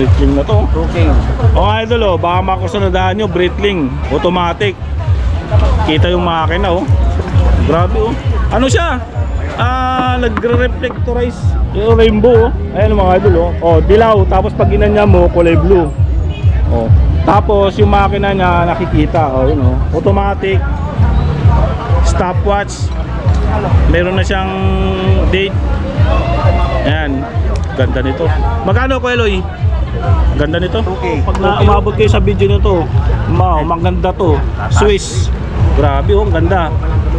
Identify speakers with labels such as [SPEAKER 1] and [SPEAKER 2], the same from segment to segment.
[SPEAKER 1] Breitling na to.
[SPEAKER 2] Cooking.
[SPEAKER 1] O nga idol, oh, baka makusunadahan nyo, Breitling, automatic. Kita yung makina, oh. Grabe, oh. Ano siya? Nagre-reflectorize yung rainbow, oh. Ayan mga idol, oh. Oh, dilaw, tapos pag ginanya mo, kulay blue. Oh. Tapos yung makina niya nakikita, oh, yun, oh. Automatic. Stopwatch. Meron na siyang date. Ayan. Ganda nito. Magkano ko, Eloy? Ganda nito.
[SPEAKER 2] Okay.
[SPEAKER 1] Pag umabot kayo sa video nito, maganda to. Swiss. Grabe, oh, ganda.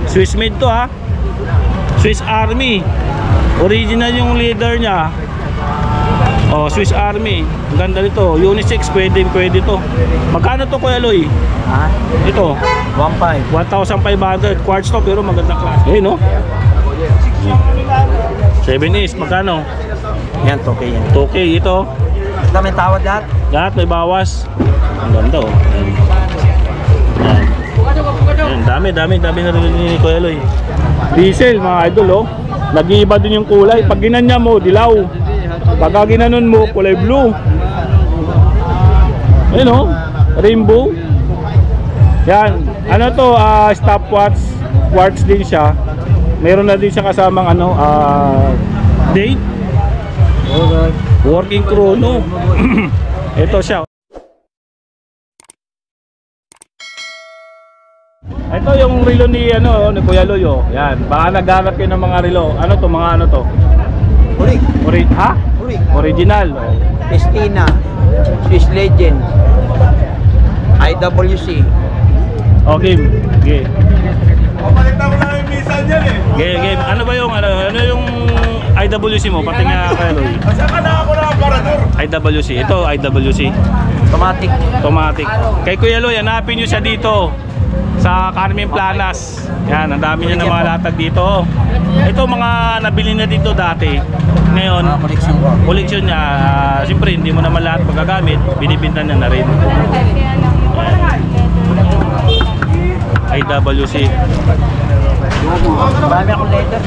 [SPEAKER 1] Swiss made to, ha. Swiss Army. Original yung leader niya. Oh, Swiss Army. Ganda nito. Unisex, pwede to. Magkano to, Kuya Eloy?
[SPEAKER 2] Ha?
[SPEAKER 1] Ito 1,500 quartz to, pero magandang klase. Eh, no? 7 magkano?
[SPEAKER 2] Yan, okay yan.
[SPEAKER 1] 2K ito.
[SPEAKER 2] Basta may tawad lahat.
[SPEAKER 1] Lahat may bawas. Ang ganda, oh. Ayan. Dami na rin ni Kuya Eloy. Diesel mga idol, oh. Nag-iiba din yung kulay. Pag ginanya mo, dilaw. Pag ginanon mo, kulay blue. Ayun, oh. Rainbow. Yan. Ano to? Stopwatch. Quartz din siya. Meron na din siya kasamang ano, date. Working chrono. Ito siya. Ito yung relo ni ni Kuya Loyo. Yan. Baka naghanap kayo ng mga relo. Ano to? Mga ano to? Original.
[SPEAKER 2] Festina. Swiss Legend. IWC.
[SPEAKER 1] Okay. Okay.
[SPEAKER 3] Papaligtan ko lang yung minsan yan eh.
[SPEAKER 1] Game. Ano ba yung yung IWC mo? Pati nga Kuya Loy.
[SPEAKER 3] Saka na ako na aparador.
[SPEAKER 1] IWC. Ito IWC. Automatic. Kay Kuya Loy, hanapin nyo siya dito sa Carmen Planas. Yan, ang dami niya ng mga latag dito. Ito mga nabili na dito dati. Ngayon, koleksyon niya. Siyempre, hindi mo naman lahat magagamit. Binibinta niya na rin. IWC.
[SPEAKER 2] Marami akong letter.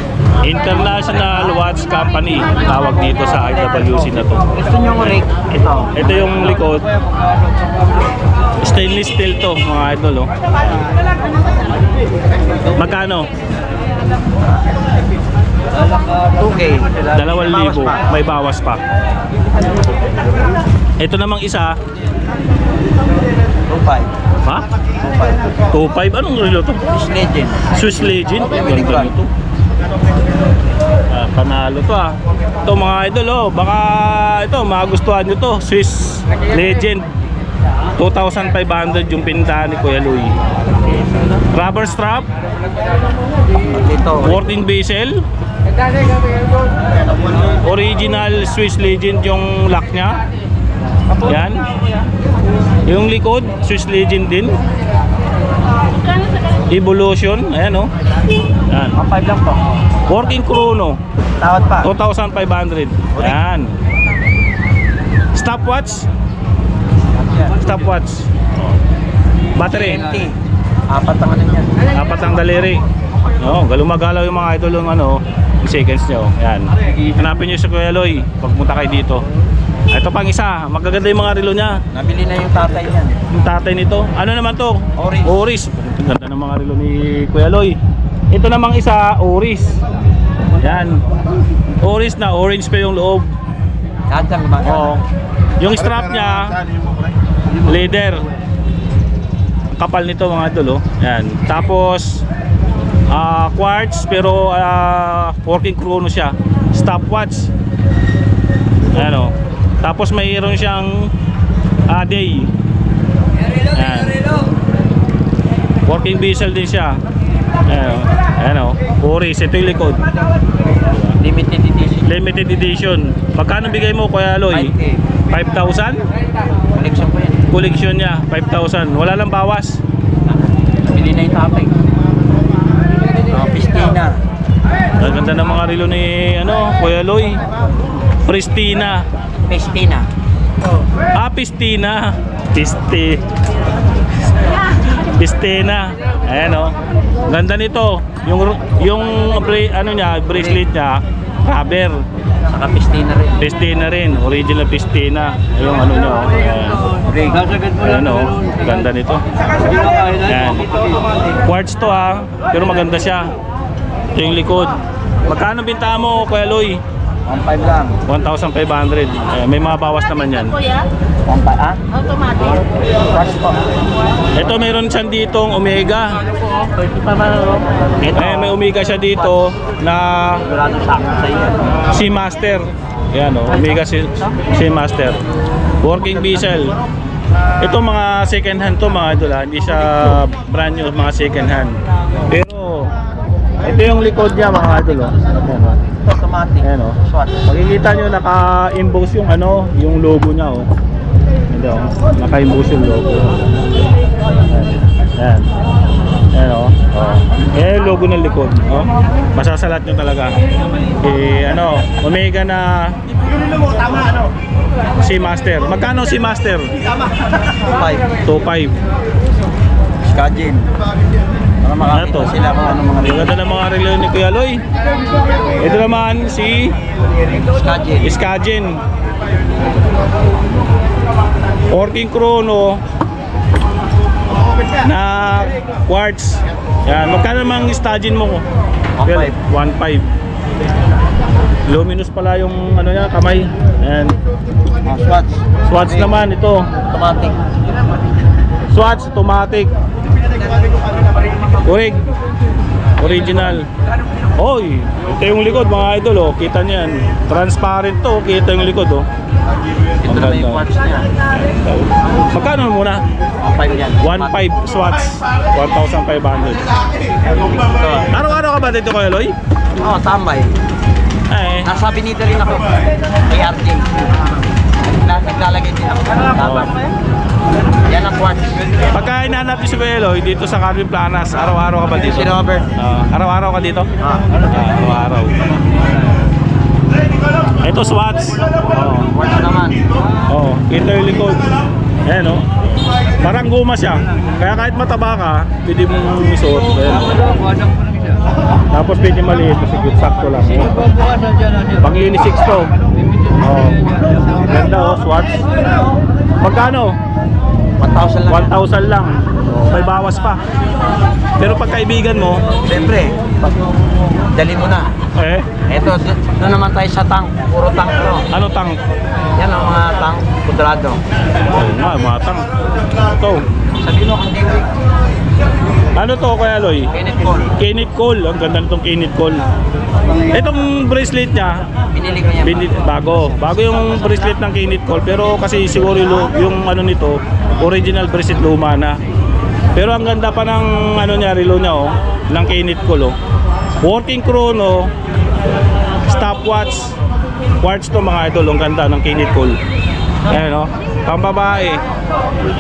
[SPEAKER 1] International Watch Company. Tawag dito sa IWC na to.
[SPEAKER 2] Gusto nyo ng rig?
[SPEAKER 1] Ito yung likod. Stainless steel to mga idol, oh. Magkano?
[SPEAKER 2] 2K.
[SPEAKER 1] 2,000. May bawas pa. Ito namang isa.
[SPEAKER 2] 2.5.
[SPEAKER 1] Ha? 2.5. Anong relo to?
[SPEAKER 2] Swiss Legend.
[SPEAKER 1] Swiss Legend. Ganda nito. Panalo to, ah. Ito mga idol, oh. Baka ito magustuhan nyo to. Swiss Legend. 2,500 yung pintahan ni Kuya Loy. Rubber strap.
[SPEAKER 2] Dito.
[SPEAKER 1] Working bezel. Original Swiss Legend yung lock nya. Yan. Yung likod, Swiss Legend din. Evolution. Ayan, oh. Yan.
[SPEAKER 2] 1.5 lang po.
[SPEAKER 1] Working chrono.
[SPEAKER 2] Tawad pa.
[SPEAKER 1] 2,500. Yan. Stopwatch. Stopwatch. Battery.
[SPEAKER 2] 20. Apat ang ano yan.
[SPEAKER 1] Apat ang daliri. No, galumagalaw yung mga idol ng seconds nyo. Yan. Hanapin nyo si Kuya Loy pagpunta kayo dito. Ito pang isa, magaganda yung mga relo niya.
[SPEAKER 2] Nabili na yung tatay niyan.
[SPEAKER 1] Yung tatay nito, ano naman to?
[SPEAKER 2] Oris.
[SPEAKER 1] Oris. Ganda ng mga relo ni Kuya Loy. Ito namang isa, Oris. Yan. Oris na, orange pa yung loob.
[SPEAKER 2] Lahat ang gumagana.
[SPEAKER 1] Oo. Yung strap niya, leather. Kapal nito mga idol, oh. Yan. Tapos quartz pero working chrono siya. Stopwatch. Ayan, oh. Tapos mayroon siyang day. Ayan. Working bezel din siya. Ayan, oh. Ayan, oh. Oris, ito yung likod.
[SPEAKER 2] Limited edition.
[SPEAKER 1] Limited edition. Magkano bigay mo Kuya Loy? 5,000?
[SPEAKER 2] Collection ko yan.
[SPEAKER 1] Collection niya, 5,000. Wala lang bawas.
[SPEAKER 2] Nabili na yung tatay. Festina.
[SPEAKER 1] Ang ganda ng mga relo ni Kuya Loy. Pristina.
[SPEAKER 2] Festina.
[SPEAKER 1] Pistina. Pistina. Ayan, oh. Ganda nito. Yung bracelet niya, rubber.
[SPEAKER 2] Saka pistina rin.
[SPEAKER 1] Pistina rin, original pistina. Yung ano nyo,
[SPEAKER 2] Break.
[SPEAKER 1] ayan o, ganda nito. Yan. Quartz to ha, pero maganda siya. Ito yung likod. Magkano binta mo, Kuya Loy?
[SPEAKER 2] 1.5 lang.
[SPEAKER 1] 1,500. May mga bawas naman yan.
[SPEAKER 2] 1.5 ah?
[SPEAKER 4] Automatic.
[SPEAKER 2] Crush po.
[SPEAKER 1] Ito meron siya ditong Omega. May Omega siya dito na
[SPEAKER 2] Sigurado sakto sa iyo.
[SPEAKER 1] Seamaster. Yan o, Omega Seamaster. Working diesel. Ito mga second hand to mga idol ha. Hindi siya brand new, mga second hand. Pero ito yung likod niya mga idol o. Yan o.
[SPEAKER 2] Automatic.
[SPEAKER 1] Ayan o.
[SPEAKER 2] Swatch.
[SPEAKER 1] Makikita nyo naka-emboss yung ano, yung logo niya o. Hindi o. Naka-emboss yung logo. Ayan. Ayan o. Ayan yung logo ng likod. O. Masasalat nyo talaga. Ano, Omega na Seamaster. Magkano Seamaster?
[SPEAKER 2] 2.5.
[SPEAKER 1] 2.5.
[SPEAKER 2] Skadjin. Para makakita sila kung ano mga
[SPEAKER 1] Ganda ng mga relo ni Kuya Loy. Ito naman si
[SPEAKER 2] Skadjin.
[SPEAKER 1] Skadjin. Working chrono na quartz. Yan, magkano namang Skadjin mo?
[SPEAKER 2] 1.5.
[SPEAKER 1] 1.5. Luminous pala yung ano niya, kamay. Ayan.
[SPEAKER 2] Swatch.
[SPEAKER 1] Swatch naman ito.
[SPEAKER 2] Automatic.
[SPEAKER 1] Swatch automatic. Urig. Original. Oy, ito yung likod mga idol oh. Kita niyan. Transparent to, kita yung likod oh.
[SPEAKER 2] Ito na yung watch niya.
[SPEAKER 1] Magkano muna?
[SPEAKER 2] 1.5 yan.
[SPEAKER 1] 1.5 Swatch. 1,500. Araw-araw ka ba dito Kuya Loy?
[SPEAKER 2] Oo, tambay.
[SPEAKER 1] Eh.
[SPEAKER 2] Nasabi nito rin ako. Kay RJ. Naglalagay din ako. Tambay. Yan ang quartz.
[SPEAKER 1] Pagka hinahanap niyo si Kuya Loy dito sa Carmen Planas, araw-araw ka ba dito?
[SPEAKER 2] Si Robert.
[SPEAKER 1] Araw-araw ka dito? Araw-araw. Ito Swatch.
[SPEAKER 2] Quartz naman.
[SPEAKER 1] Kita yung likod. Ayan o. Parang guma siya. Kaya kahit mataba ka, pwede mong isuot. Ayan. Tapos pwede maliit kasi sakto lang. Pang unisex to. Ganda o, Swatch. Magkano?
[SPEAKER 2] 1,000 lang.
[SPEAKER 1] 1,000 lang. May bawas pa. Pero pag kaibigan mo,
[SPEAKER 2] Siyempre, dali mo na. Ito, doon naman tayo sa tank. Puro tank to.
[SPEAKER 1] ano tang?
[SPEAKER 2] Yan ang mga tank. Kudrado.
[SPEAKER 1] Oo nga, mga tang. Ito.
[SPEAKER 2] Sabi mo kung diwik.
[SPEAKER 1] Ano to Kuya Loy?
[SPEAKER 2] Kenneth Cole.
[SPEAKER 1] Kenneth Cole. Ang ganda nitong Kenneth Cole. Itong bracelet niya,
[SPEAKER 2] Binili ko niya.
[SPEAKER 1] bago yung bracelet ng Kenneth Cole. Pero kasi siguro yung ano nito, original bracelet luma na. Pero ang ganda pa ng ano niya, relo niya oh, ng Kenneth Cole oh. Working chrono, stopwatch, quartz to mga idol. Ang ganda ng Kenneth Cole. Ayan oh, pang babae.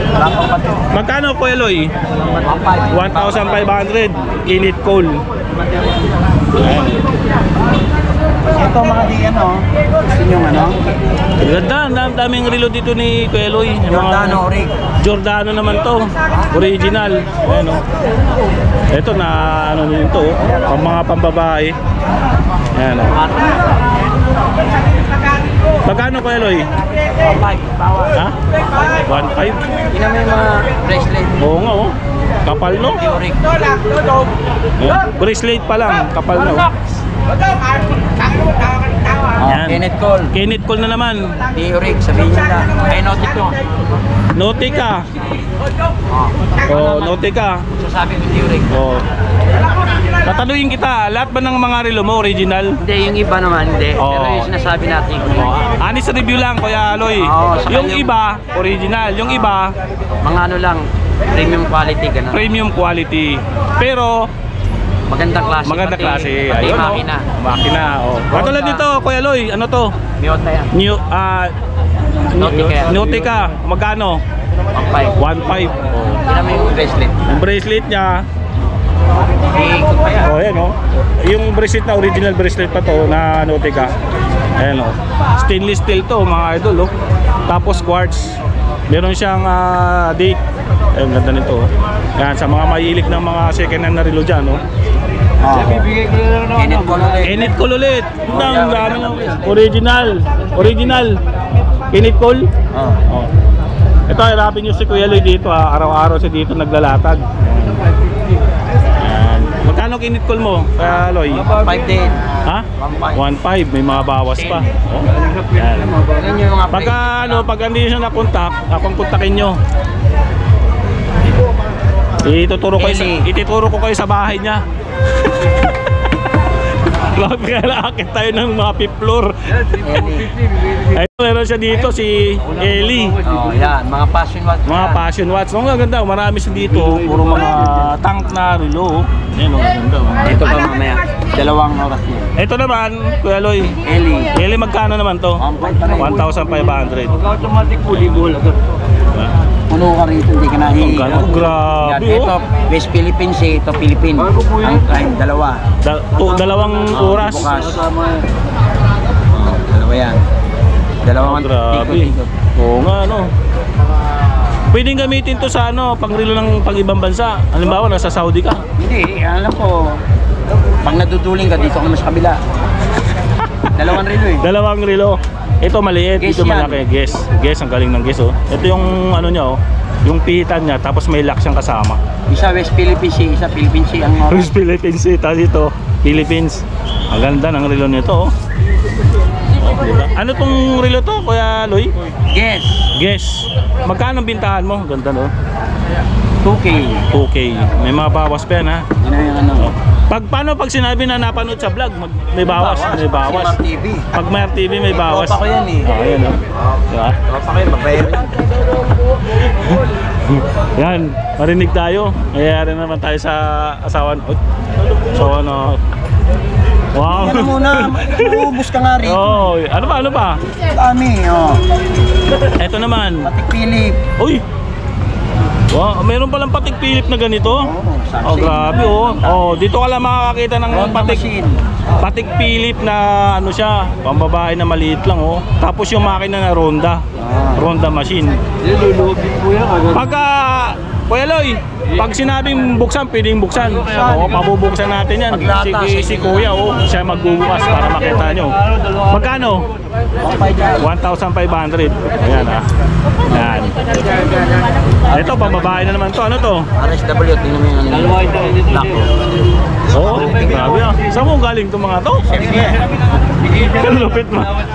[SPEAKER 2] Wala pa pati.
[SPEAKER 1] Magkano Kuya Loy? 1,500 Kenneth Cole. Ayan.
[SPEAKER 2] Ito mga di ano. Gusto nyo ano?
[SPEAKER 1] Ganda, daming relo dito ni Kuya Loy. Yung mga-
[SPEAKER 2] Giordano Orig.
[SPEAKER 1] Giordano naman to, original. Ayan o. Ito na ano nito, pang mga pambabae. Ayan o. Magkano Kuya Loy?
[SPEAKER 2] 1.5. Bawal.
[SPEAKER 1] Ha? 1.5?
[SPEAKER 2] Yun naman yung mga bracelet.
[SPEAKER 1] Oo nga o. Kapal no?
[SPEAKER 2] Di Orig.
[SPEAKER 1] Ayan. Bracelet pa lang, kapal no. Yan.
[SPEAKER 2] Kenneth Cole.
[SPEAKER 1] Kenneth Cole na naman.
[SPEAKER 2] Di Orig. Sabihin nyo na. Ay, notik ko.
[SPEAKER 1] Nautica. Oh, Nautica.
[SPEAKER 2] Sasabi ko di Orig.
[SPEAKER 1] Oh. Tatanungin kita, lahat ba ng mga relo mo original?
[SPEAKER 2] Hindi, yung iba naman hindi.
[SPEAKER 1] Oo.
[SPEAKER 2] Pero yung sinasabi natin.
[SPEAKER 1] Honest review lang Kuya Loy.
[SPEAKER 2] Oo, saka
[SPEAKER 1] Yung
[SPEAKER 2] yung-
[SPEAKER 1] iba, original. Yung iba,
[SPEAKER 2] Mga ano lang. Premium quality. Ganun.
[SPEAKER 1] premium quality. Pero,
[SPEAKER 2] Magandang klase.
[SPEAKER 1] maganda
[SPEAKER 2] pati-
[SPEAKER 1] klase.
[SPEAKER 2] Pati
[SPEAKER 1] Ayun,
[SPEAKER 2] makina.
[SPEAKER 1] Makina, oh. Katulad dito, Kuya Loy, ano to?
[SPEAKER 2] Miyota yan.
[SPEAKER 1] New,
[SPEAKER 2] Nautica yan.
[SPEAKER 1] Nautica. Magkano?
[SPEAKER 2] 1.5.
[SPEAKER 1] 1.5.
[SPEAKER 2] Yun naman yung bracelet.
[SPEAKER 1] Yung bracelet niya,
[SPEAKER 2] Iikot pa yan.
[SPEAKER 1] oh, yan, oh. Yung bracelet na original bracelet pa to na Nautica. Ayan, oh. Stainless steel to, mga idol, oh. Tapos quartz. Meron siyang date. Ayun, ganda nito, oh. Yan, sa mga mahilig ng mga second hand na relo dyan, oh.
[SPEAKER 2] Kinit ko ulit.
[SPEAKER 1] Kinit Cool ulit. Ang dami ng original. Original. Kinit Cool. Oh. Ito, harapin nyo si Kuya Loy dito ha. Araw-araw siya dito naglalatag. Ayan. Magkano Kinit Cool mo, Kuya Loy?
[SPEAKER 2] 5 din.
[SPEAKER 1] Ha? 1.5. May mga bawas pa. Oh. Ayan.
[SPEAKER 2] Yan yung mga
[SPEAKER 1] Pagka pag hindi siya na-contact, akong kontakin nyo. Ituturo ko kayo sa bahay niya. Kaya nakakit tayo ng mga piplor. Ay, meron siya dito si Eli.
[SPEAKER 2] Oh, yan, mga passion watch.
[SPEAKER 1] Mga passion watch. Ang ganda, marami siya dito. Puro mga tank na relo. Ayan, ang ganda.
[SPEAKER 2] Ito pa mamaya, 2 oras niya.
[SPEAKER 1] Ito naman, Kuya Loy.
[SPEAKER 2] Eli.
[SPEAKER 1] Magkano naman to? 1,500.
[SPEAKER 2] Automatic fully ball. Puno ka rito, hindi ka nahihiga.
[SPEAKER 1] Oh, grabe,
[SPEAKER 2] Yan, ito, West Philippines, ito Philippine. Ang time, 2.
[SPEAKER 1] Dalawang oras.
[SPEAKER 2] Bukas. Dalawa yan. Dalawang
[SPEAKER 1] Grabe. Oo nga, no. Pwedeng gamitin to sa pangrilo ng pag-ibang bansa. Halimbawa, nasa Saudi ka.
[SPEAKER 2] Hindi, alam ko, pag naduduling ka, dito ka mas kabila. 2 relo eh.
[SPEAKER 1] Dalawang relo. Ito maliit,
[SPEAKER 2] Guess
[SPEAKER 1] ito
[SPEAKER 2] yan.
[SPEAKER 1] malaki. Guess, ang galing ng guess, oh. Ito yung niya, oh. Yung pihitan niya, tapos may lock siyang kasama.
[SPEAKER 2] Isa West Philippines, isa Philippines ang
[SPEAKER 1] West Philippines, tapos ito, Philippines. Ang ganda ng relo nito, oh. Diba? Ano tong relo to, Kuya Loy?
[SPEAKER 2] Yes.
[SPEAKER 1] Guess. Magkano bintahan mo? Ganda, no?
[SPEAKER 2] 2K.
[SPEAKER 1] 2K. May mga bawas pa yan, ha?
[SPEAKER 2] Yun na yung ano.
[SPEAKER 1] Paano pag sinabi na napanood sa vlog, may bawas, may bawas.
[SPEAKER 2] Smart TV.
[SPEAKER 1] Pag may RTV may bawas.
[SPEAKER 2] Tropa ko yan eh.
[SPEAKER 1] Oh, ayan, oh. Diba?
[SPEAKER 2] Tropa ko yan, babayaran.
[SPEAKER 1] Yan, marinig tayo. Mayayari naman tayo sa asawan. So ano. Wow.
[SPEAKER 2] Yan muna, maubos ka nga rin.
[SPEAKER 1] Oh, ano pa?
[SPEAKER 2] Dami, oh.
[SPEAKER 1] Ito naman.
[SPEAKER 2] Patik Philip.
[SPEAKER 1] Uy. Wow, meron palang patik Philip na ganito. Oh, grabe, oh. Oh, dito ka lang makakakita ng patik Philip na siya, pambabae na maliit lang, oh. Tapos yung makina na Ronda machine. Pagka Kuya Loy, pag sinabing buksan, pwedeng buksan. Oo, pabubuksan natin yan. Si Kuya, oh, siya magbubukas para makita nyo. Magkano? 1,500. Ayan, ah. Ayan. Ito, pambabae na naman to. Ano to?
[SPEAKER 2] RSW, tingnan mo yung lock.
[SPEAKER 1] Oo, grabe, ah. Saan mo galing itong mga to?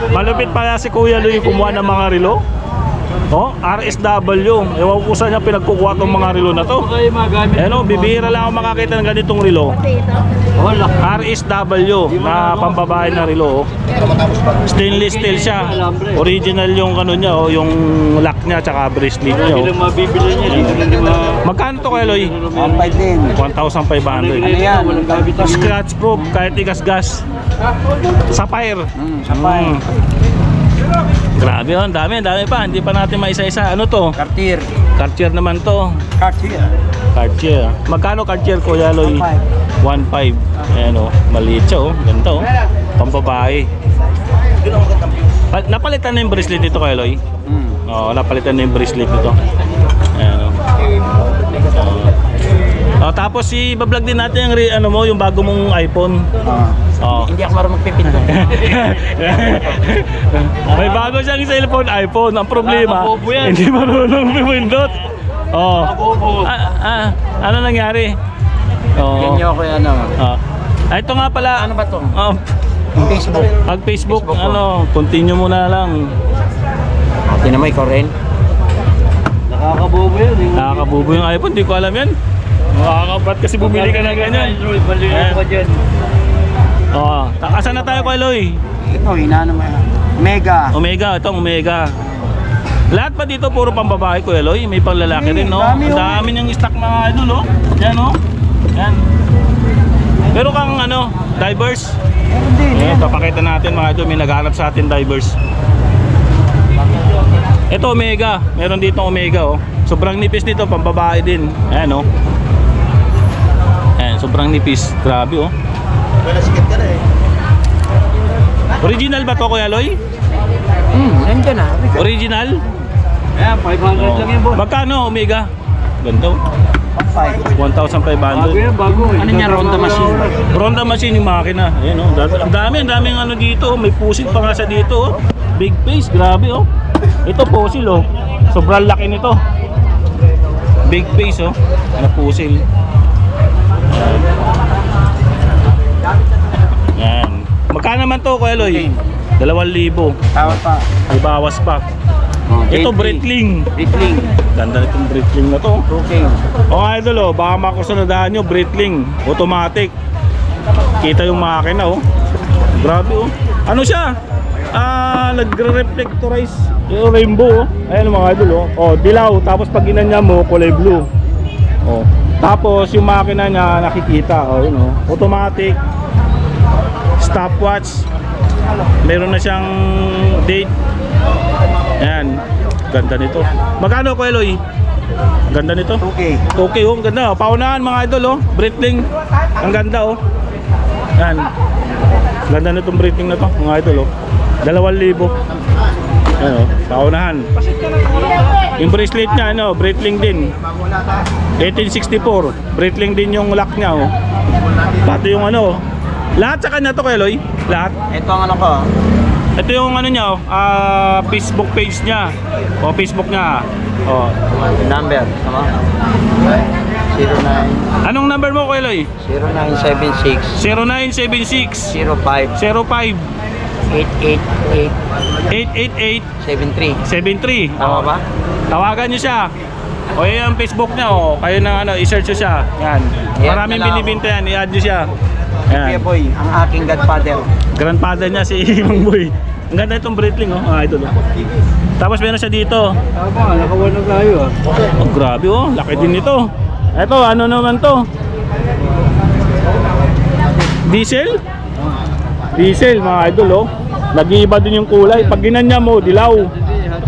[SPEAKER 1] Malupit pala si Kuya Loy kumuha ng mga relo. Oh, RSW. Ewan ko saan niya pinagkukuha tong mga relo na to. Ano, bibihira lang ako makakita ng ganitong relo. RSW na pambabae na relo. Stainless steel siya. Original yung niya, oh, yung lock niya tsaka bracelet niya. Oh. Magkano to, Kuya Loy?
[SPEAKER 2] 1.5 din.
[SPEAKER 1] 1,500.
[SPEAKER 2] Ano yan?
[SPEAKER 1] Scratch proof kahit igas-gas. Sapphire.
[SPEAKER 2] Sapphire.
[SPEAKER 1] Grabe, oh, dami pa. Hindi pa natin maisa-isa. Ano to?
[SPEAKER 2] Cartier.
[SPEAKER 1] Cartier naman to. Cartier. Magkano Cartier, Kuya Loy? 1.5. Ayan, oh. Maliit siya, oh. Ganito, oh. Pambabae. Napalitan na yung bracelet nito, Kuya Loy? Oo, napalitan na yung bracelet nito. Ayan, oh. Oh, tapos i-vlog din natin yung yung bago mong iPhone. Oh.
[SPEAKER 2] Hindi ako marunong magpipindot.
[SPEAKER 1] May bago siyang cellphone, iPhone. Ang problema, hindi marunong pumindot. Oh. Ano nangyari?
[SPEAKER 2] Yan yung ako yan.
[SPEAKER 1] Ito nga pala.
[SPEAKER 2] Ano ba to?
[SPEAKER 1] Facebook. Pag Facebook, continue mo na lang.
[SPEAKER 2] Tingnan mo, ikaw rin.
[SPEAKER 3] Nakakabobo yun.
[SPEAKER 1] Nakakabubo yung iPhone, di ko alam yan. Makakabat kasi bumili ka ng ganyan. Oh, asan na tayo, Kuya Loy?
[SPEAKER 2] Ito, inaano mo yan.
[SPEAKER 1] Omega, itong Omega. Lahat pa dito puro pambabae, Kuya Loy. May pang lalaki rin, no?
[SPEAKER 2] Dami,
[SPEAKER 1] Ang dami niyang stock na no? Yan, no? Yan. Meron kang divers? Ayan, papakita natin mga idol. May naghanap sa atin divers. Ito, Omega. Meron dito Omega, oh. Sobrang nipis nito, pambabae din. Ayan, oh. Ayan, sobrang nipis. Grabe, oh.
[SPEAKER 3] Sikat ka na eh.
[SPEAKER 1] Original ba to, Kuya Loy?
[SPEAKER 2] Nandiyan na.
[SPEAKER 1] Original?
[SPEAKER 3] Ayan, 500 lang yan, boss.
[SPEAKER 1] Magkano, Omega? Ganda oh. 1,500.
[SPEAKER 2] Ano niya, Ronda machine?
[SPEAKER 1] Ronda machine yung makina. Ayan oh. Ang daming ano dito. May pusil pa nga sa dito oh. Big face, grabe oh. Ito pusil oh. Sobrang laki nito. Big face oh. Na pusil. Yan. Magkano naman to, Kuya Eloy? 2,000.
[SPEAKER 2] Tawad pa.
[SPEAKER 1] May bawas pa. Ito Breitling.
[SPEAKER 2] Breitling.
[SPEAKER 1] Ganda nitong Breitling na to.
[SPEAKER 2] Okay.
[SPEAKER 1] O idol oh, baka makusunadahan nyo, Breitling, automatic. Kita yung makina oh. Grabe oh. Ano siya? Nagre-reflectorize yung rainbow oh. Ayan mga idol oh. Oh, dilaw. Tapos pag ginanya mo, kulay blue. Oh. Tapos yung makina niya nakikita oh, yun oh. Automatic. Stopwatch. Meron na siyang date. Ayan. Ganda nito. Magkano Kuya Eloy? Ganda nito.
[SPEAKER 2] Okay.
[SPEAKER 1] Okay oh, ganda. Paunahan mga idol oh. Breitling. Ang ganda oh. Yan. Ganda nitong Breitling na to mga idol oh. 2,000. Yan oh. Paunahan. Yung bracelet niya ano, Breitling din. 1864. Breitling din yung lock niya oh. Pati yung ano. Lahat sa kanya to Kuya Eloy. Lahat.
[SPEAKER 2] Ito ang ano ko.
[SPEAKER 1] Ito yung ano niya oh, Facebook page niya. O Facebook niya. Oh.
[SPEAKER 2] Number. Tama? 09.
[SPEAKER 1] Anong number mo Kuya Eloy?
[SPEAKER 2] 0976
[SPEAKER 1] 0976
[SPEAKER 2] 05
[SPEAKER 1] 05
[SPEAKER 2] 888
[SPEAKER 1] 888 73.
[SPEAKER 2] 73. Tama ba?
[SPEAKER 1] Tawagan niyo siya. O yan ang Facebook niya oh. Kayo na ano, i-search niyo siya. Yan. Maraming
[SPEAKER 2] na lang
[SPEAKER 1] binibenta yan, i-add niyo siya.
[SPEAKER 2] Kuya
[SPEAKER 1] Yan.
[SPEAKER 2] Boy, ang aking godfather.
[SPEAKER 1] Grandfather niya si Mang Boy. Ang ganda itong Breitling oh. Idol oh. Tapos meron siya dito.
[SPEAKER 2] Tama, nakawan na tayo ah.
[SPEAKER 1] Oh, grabe oh, laki din nito. Ito, ano naman to? Diesel? Diesel mga idol oh. Nag-iiba din yung kulay. Pag ginanya mo, dilaw.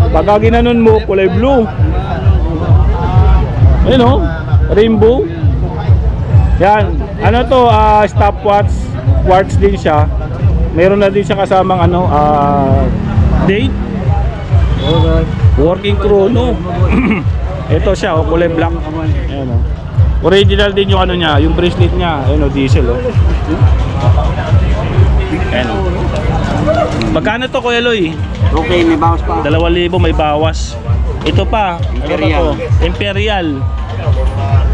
[SPEAKER 1] Pag ginanon mo, kulay blue. Ayun oh, rainbow. Yan. Ano to, stopwatch. Quartz din siya. Meron na din siya kasamang ano, date. Working chrono. Ito siya oh, kulay black. Ayan oh. Original din yung ano niya, yung bracelet niya. Ayan oh, diesel oh. Ayan oh. Magkano to Kuya Eloy?
[SPEAKER 2] Okay, may bawas pa.
[SPEAKER 1] 2,000 may bawas. Ito pa,
[SPEAKER 2] Imperial.
[SPEAKER 1] ano to? Imperial.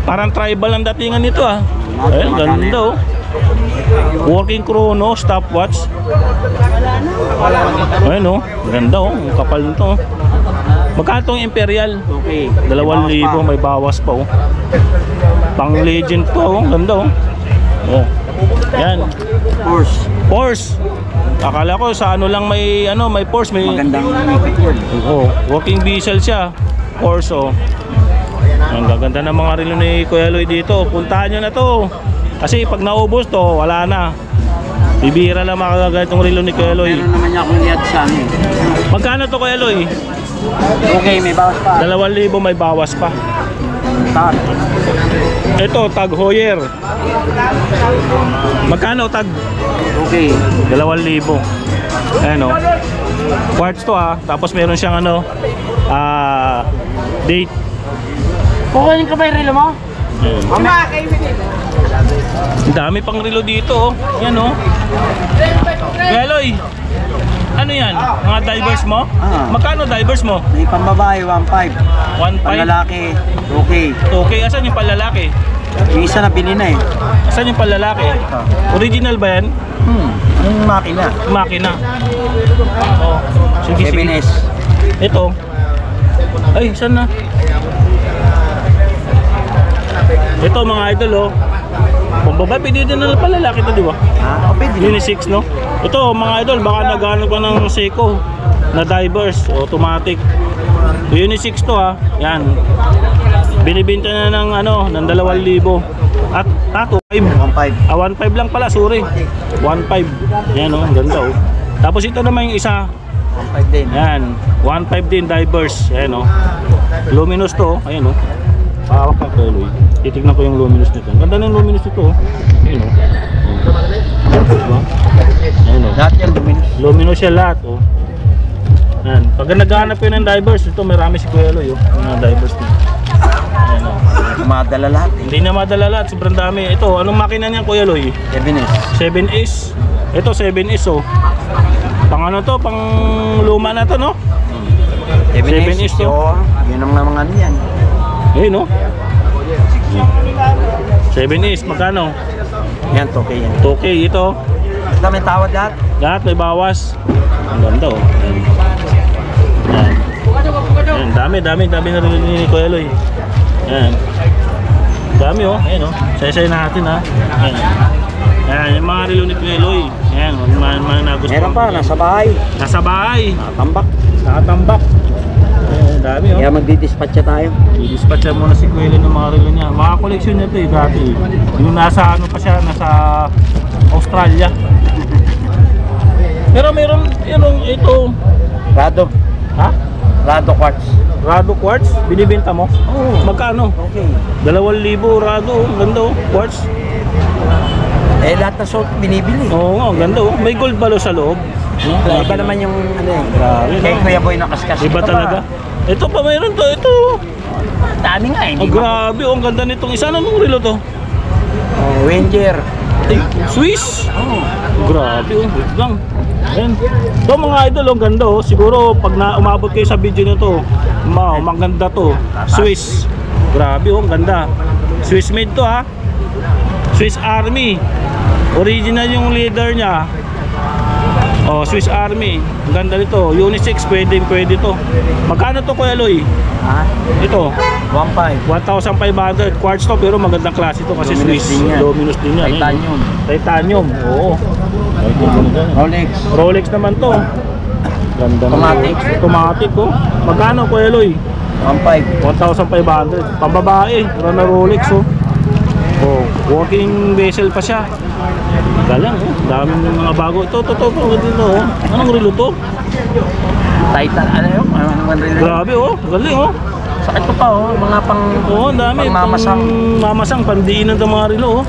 [SPEAKER 1] Parang tribal ang datingan nito ah. Ayan, ganda oh. Working chrono, stopwatch. Ayan oh, ganda oh, ang kapal nito oh. Magkano tong Imperial?
[SPEAKER 2] Okay.
[SPEAKER 1] 2,000 may bawas pa oh. Pang legend to oh, ganda oh. Oh. Yan. Porsche. Akala ko sa ano lang may ano, may Porsche, may
[SPEAKER 2] Magandang ikot yun.
[SPEAKER 1] oh, working diesel siya. Porsche oh. Ang gaganda ng mga relo ni Kuya Eloy dito. Puntahan nyo na to. Kasi pag naubos to, wala na. Bibihira lang makagagal itong relo ni Kuya Eloy.
[SPEAKER 2] Meron naman niya akong liad sa amin.
[SPEAKER 1] Magkano to Kuya Eloy?
[SPEAKER 2] Okay, may bawas pa.
[SPEAKER 1] 2,000 may bawas pa.
[SPEAKER 2] Tar.
[SPEAKER 1] Ito, Tag Heuer. Magkano Tag?
[SPEAKER 2] Okay.
[SPEAKER 1] 2,000. Ayan o. Quartz to ha. Tapos meron siyang ano, date.
[SPEAKER 2] Kukunin ka ba yung relo mo?
[SPEAKER 1] Ayan. Ang dami pang relo dito oh. Yan oh. Kuya Eloy, ano yan? Mga divers mo? Magkano divers mo?
[SPEAKER 2] May pambabae, 1.5.
[SPEAKER 1] 1.5?
[SPEAKER 2] Panlalaki, okay.
[SPEAKER 1] Okay, asan yung panlalaki?
[SPEAKER 2] Yung isa na bili na eh.
[SPEAKER 1] Asan yung panlalaki? Original ba yan?
[SPEAKER 2] Yung makina.
[SPEAKER 1] Makina. Oh. Sige, sige.
[SPEAKER 2] FNS.
[SPEAKER 1] Ito. Ay, saan na? Ito mga idol oh. Kung babae, pwede din na palalaki ito, di ba?
[SPEAKER 2] Ah, okay din.
[SPEAKER 1] Unisex, no? Ito mga idol, baka naghanap ka ng Seiko na divers, automatic. Unisex to ha. Yan. Binibenta na ng ano, ng 2,000. At 1.5. 1.5 lang pala, sorry. 1.5. Yan oh, ang ganda oh. Tapos ito naman yung isa.
[SPEAKER 2] 1.5 din.
[SPEAKER 1] Yan, 1.5 din divers. Ayan oh. Luminous to oh. Ayan oh. Pahawak ka ko, Eloy. Titignan ko yung luminous nito. Ganda ng luminous nito oh. Ayan oh. Diba? Ayan oh.
[SPEAKER 2] Lahat yan luminous.
[SPEAKER 1] Luminous siya lahat oh. Ayan. Pag naghahanap kayo ng divers, ito marami si Kuya Eloy oh. Mga divers nito. Ayan, oh.
[SPEAKER 2] Madala lahat eh.
[SPEAKER 1] Hindi na madala lahat, sobrang dami. Ito, anong makina niyan Kuya Loy? 7S. Ito 7S oh. Pang ano to, pang luma na to no? 7S to.
[SPEAKER 2] Yun ang mga ano yan.
[SPEAKER 1] Eh no? 7S, magkano?
[SPEAKER 2] Yan, okay yan.
[SPEAKER 1] 2K ito.
[SPEAKER 2] Basta may tawad lahat.
[SPEAKER 1] Lahat may bawas. Ang ganda oh. Yan. Yan. Dami na rin ni Kuya Loy. Yan. Dami oh. Ayan oh. Say natin ha. Ayan. Ayan, yung mga relo ni Kuya Loy. Ayan, mga nagustuhan.
[SPEAKER 2] Meron pa, nasa bahay.
[SPEAKER 1] Nasa bahay.
[SPEAKER 2] Nakatambak.
[SPEAKER 1] Nakatambak. Ayan, dami oh.
[SPEAKER 2] Kaya magdidispatcha tayo.
[SPEAKER 1] I-dispatcha muna si Kuya Loy ng mga relo niya. Mga koleksyon niya ito eh, dati. Yung nasa ano pa siya, nasa Australia. Pero meron, yun ito.
[SPEAKER 2] Rado.
[SPEAKER 1] Ha?
[SPEAKER 2] Rado quartz.
[SPEAKER 1] Rado quartz, binibenta mo?
[SPEAKER 2] Oo.
[SPEAKER 1] Magkano?
[SPEAKER 2] Okay.
[SPEAKER 1] 2,000 Rado, ang ganda oh, quartz.
[SPEAKER 2] Eh, lahat na salt binibili.
[SPEAKER 1] Oo nga, ang ganda oh. May gold balo sa loob.
[SPEAKER 2] Iba naman yung ano eh.
[SPEAKER 1] Grabe,
[SPEAKER 2] Kay
[SPEAKER 1] no?
[SPEAKER 2] Kuya Boy nakaskas.
[SPEAKER 1] Iba
[SPEAKER 2] Ito
[SPEAKER 1] talaga. Ito pa mayroon to, ito.
[SPEAKER 2] Dami nga eh.
[SPEAKER 1] Oh, grabe, oh, ang ganda nitong isa. Anong relo to?
[SPEAKER 2] Oh, Wenger.
[SPEAKER 1] Ay, Swiss.
[SPEAKER 2] Oh.
[SPEAKER 1] Grabe, oh, wait lang. Ayan. So mga idol, ang ganda oh. Siguro pag umabot kayo sa video nito, maganda to. Swiss. Grabe oh, ang ganda. Swiss made to ha. Swiss Army. Original yung leader niya. Oh, Swiss Army. Ang ganda nito. Unisex, pwede to. Magkano to Kuya Loy?
[SPEAKER 2] Ha?
[SPEAKER 1] Ito,
[SPEAKER 2] 1.5.
[SPEAKER 1] 1,500 quartz to pero magandang klase to kasi
[SPEAKER 2] Luminous
[SPEAKER 1] Swiss.
[SPEAKER 2] din yan.
[SPEAKER 1] Luminous din yan.
[SPEAKER 2] Titanium.
[SPEAKER 1] Titanium. Oo.
[SPEAKER 2] Rolex.
[SPEAKER 1] Rolex naman to. Ganda
[SPEAKER 2] Automatic.
[SPEAKER 1] Automatic oh. Magkano Kuya Loy?
[SPEAKER 2] 1.5.
[SPEAKER 1] 1,500. Pambabae. Na Rolex oh. Oh, walking vessel pa siya. Galang oh. Dami ng mga bago. Ito. Dito oh. Anong relo to?
[SPEAKER 2] Titan. Ano yun?
[SPEAKER 1] Grabe oh. Galing oh.
[SPEAKER 2] Sakit ko pa oh. Mga pang...
[SPEAKER 1] Oo, ang dami.
[SPEAKER 2] Pang mamasang.
[SPEAKER 1] Mamasang, pandiinan ng mga relo oh.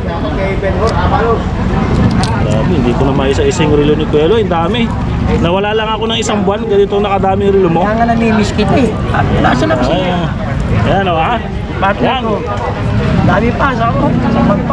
[SPEAKER 1] Grabe, hindi ko na maisa-isa yung relo ni Kuya Loy. Ang dami. Nawala lang ako ng isang buwan. Ganito nakadami yung relo mo.
[SPEAKER 2] Kaya nga namimiss kita eh. Nasa na kasi.
[SPEAKER 1] Ayan o ha.
[SPEAKER 2] Bakit
[SPEAKER 1] Yan.
[SPEAKER 2] ako? Dami pa. Sa ako. Sa pagpa.